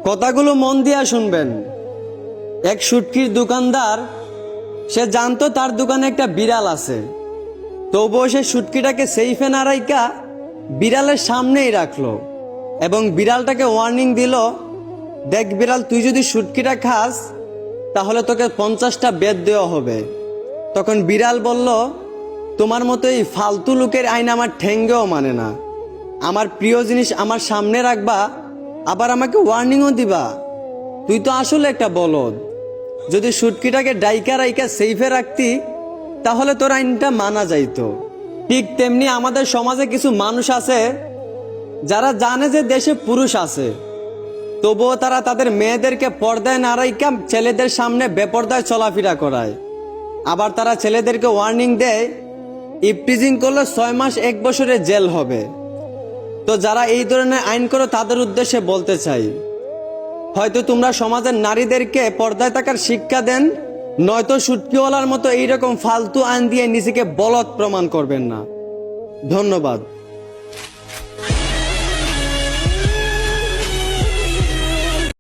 কথাগুলো মন দিয়া শুনবেন। এক শুটকির দোকানদার, সে জানতো তার দোকানে একটা বিড়াল আছে, তবুও সে শুটকিটাকে সেইফে না রাইকা বিড়ালের সামনেই রাখলো এবং বিড়ালটাকে ওয়ার্নিং দিল, দেখ বিড়াল, তুই যদি শুটকিটা খাস তাহলে তোকে 50টা বেত দেওয়া হবে। তখন বিড়াল বলল, তোমার মতো এই ফালতু লোকের আইন আমার ঠেঙ্গেও মানে না। আমার প্রিয় জিনিস আমার সামনে রাখবা, আবার আমাকে ওয়ার্নিংও দিবা? তুই তো আসলে একটা বলদ। যদি শুটকিটাকে ডাইকা রাইকা সেইফে রাখতি তাহলে তোর আইনটা মানা যাইতো। ঠিক তেমনি আমাদের সমাজে কিছু মানুষ আছে যারা জানে যে দেশে পুরুষ আছে, তবুও তারা তাদের মেয়েদেরকে পর্দায় না রাইকা ছেলেদের সামনে বেপর্দায় চলাফেরা করায়। আবার তারা ছেলেদেরকে ওয়ার্নিং দেয়, ইপটিজিং করলে 6 মাস 1 বছরের জেল হবে। তো যারা এই ধরনের আইন করো তাদের উদ্দেশ্যে বলতে চাই, হয়তো তোমরা সমাজের নারীদেরকে পর্দায় থাকার শিক্ষা দেন, নয়তো শুটকিওয়ালার মতো এইরকম ফালতু আইন দিয়ে নিজেকে বলদ প্রমাণ করবেন না। ধন্যবাদ।